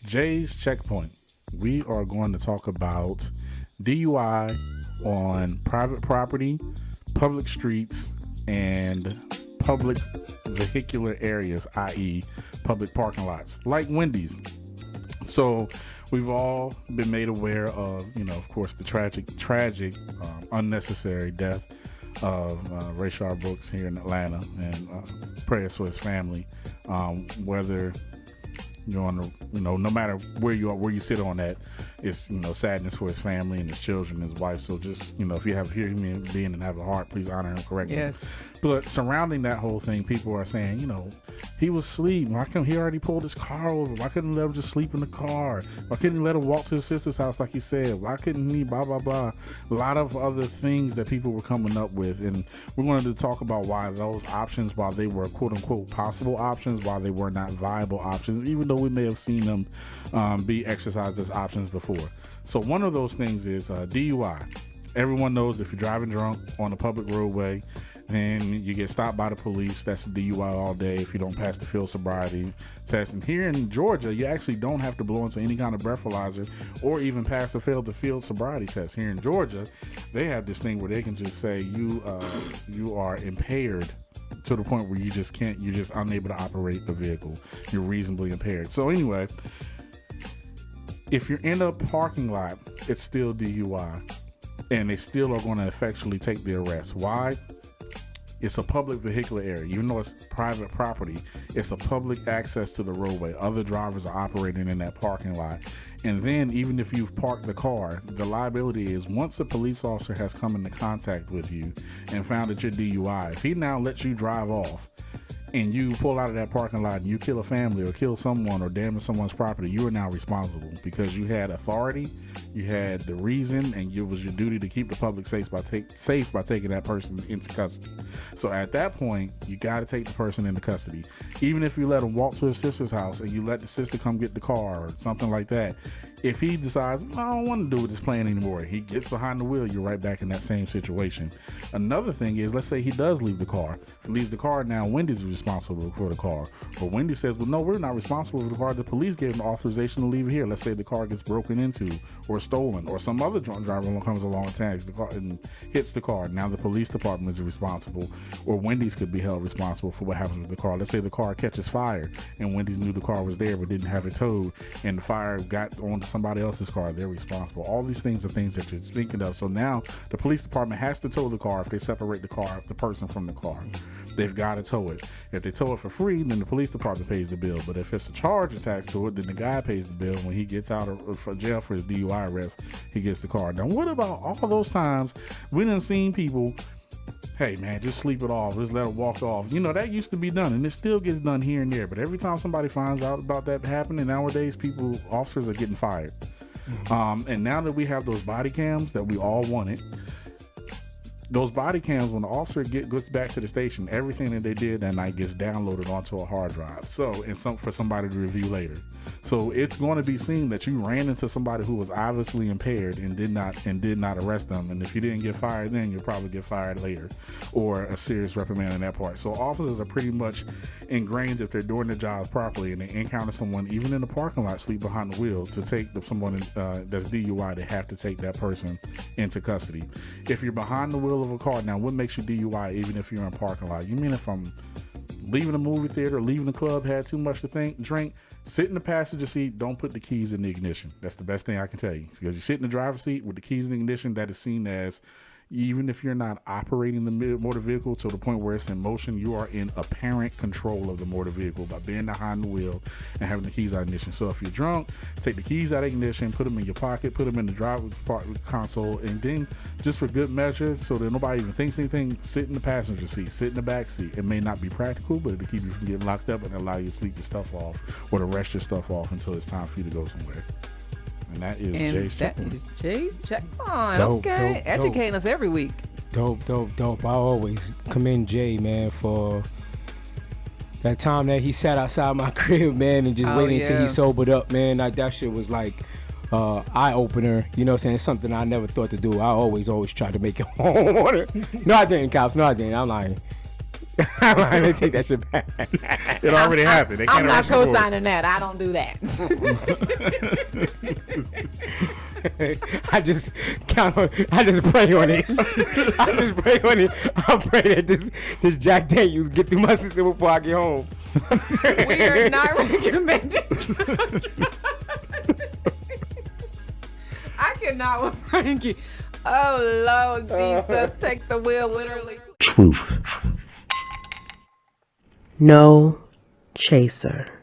Jay's Checkpoint. We are going to talk about DUI on private property, public streets, and public vehicular areas, i.e. public parking lots, like Wendy's. So we've all been made aware of, of course, the tragic, unnecessary death of Rayshard Brooks here in Atlanta, and prayers for his family. Whether you're on the, no matter where you are, where you sit on that, it's, sadness for his family and his children, his wife. So just, if you have a human being and have a heart, please honor him correctly. Yes. But surrounding that whole thing, people are saying, he was asleep. Why couldn't he already pulled his car over? Why couldn't he let him just sleep in the car? Why couldn't he let him walk to his sister's house like he said? Why couldn't he blah, blah, blah? A lot of other things that people were coming up with. And we're going to talk about why those options, while they were quote unquote possible options, why they were not viable options, even though we may have seen them be exercised as options before. So one of those things is DUI. Everyone knows if you're driving drunk on a public roadway and you get stopped by the police, that's a DUI all day if you don't pass the field sobriety test. And here in Georgia, you actually don't have to blow into any kind of breathalyzer or even pass or fail the field sobriety test. Here in Georgia, they have this thing where they can just say you are impaired to the point where you're just unable to operate the vehicle. You're reasonably impaired. So anyway, if you're in a parking lot, it's still DUI, and they still are going to effectually take the arrest. Why? It's a public vehicular area. Even though it's private property, it's a public access to the roadway. Other drivers are operating in that parking lot. And then even if you've parked the car, the liability is once a police officer has come into contact with you and found that you're DUI, if he now lets you drive off and you pull out of that parking lot and you kill a family or kill someone or damage someone's property, you are now responsible because you had authority, you had the reason, and it was your duty to keep the public safe by taking that person into custody. So at that point, you got to take the person into custody. Even if you let him walk to his sister's house and you let the sister come get the car or something like that, if he decides, I don't want to do this plan anymore, he gets behind the wheel, you're right back in that same situation. Another thing is, let's say he does leave the car. If he leaves the car, now Wendy's responsible for the car. But Wendy says, well, no, we're not responsible for the car. The police gave him authorization to leave it here. Let's say the car gets broken into or stolen, or some other drunk driver comes along and tags the car and hits the car. Now the police department is responsible, or Wendy's could be held responsible for what happens with the car. Let's say the car catches fire and Wendy's knew the car was there but didn't have it towed, and the fire got onto somebody else's car. They're responsible. All these things are things that you're thinking of. So now the police department has to tow the car if they separate the person from the car. They've got to tow it. If they tow it for free, then the police department pays the bill. But if it's a charge attached to it, then the guy pays the bill. When he gets out of jail for his DUI arrest, he gets the car. Now, what about all those times we done seen people, hey man, just sleep it off, just let it walk off. That used to be done, and it still gets done here and there. But every time somebody finds out about that happening nowadays, officers are getting fired. And now that we have those body cams that we all wanted, those body cams, when the officer gets back to the station, everything that they did that night gets downloaded onto a hard drive. For somebody to review later. So it's going to be seen that you ran into somebody who was obviously impaired and did not arrest them. And if you didn't get fired then, you'll probably get fired later, or a serious reprimand in that part. So officers are pretty much ingrained, if they're doing their jobs properly and they encounter someone, even in the parking lot, sleep behind the wheel, to take someone that's DUI, they have to take that person into custody. If you're behind the wheel of a car, now what makes you DUI even if you're in a parking lot? You mean if I'm leaving a movie theater, leaving the club, had too much to drink, sit in the passenger seat, don't put the keys in the ignition. That's the best thing I can tell you. Because you sit in the driver's seat with the keys in the ignition, that is seen as, even if you're not operating the motor vehicle to the point where it's in motion, you are in apparent control of the motor vehicle by being behind the wheel and having the keys out of ignition. So if you're drunk, take the keys out of ignition, put them in your pocket, put them in the driver's console, and then just for good measure, so that nobody even thinks anything, sit in the passenger seat, sit in the back seat. It may not be practical, but it'll keep you from getting locked up and allow you to sleep your stuff off or to rest your stuff off until it's time for you to go somewhere. And that is Jay's Checkpoint. That is Jay's Checkpoint. Okay. Educating us every week. Dope. I always commend Jay, man, for that time that he sat outside my crib, man, and just waiting until he sobered up, man. That shit was like eye-opener. You know what I'm saying? It's something I never thought to do. I always tried to make it home. No, I didn't, cops. No, I didn't. I'm lying. I'm gonna take that shit back. It already happened. They can't I'm not arrest you for it. co-signing that. I don't do that. I just count on. I just pray on it. I just pray on it. I pray that this Jack Daniels get through my system before I get home. We are not recommending. I cannot with Frankie. Oh Lord Jesus, take the wheel literally. Truth. No chaser.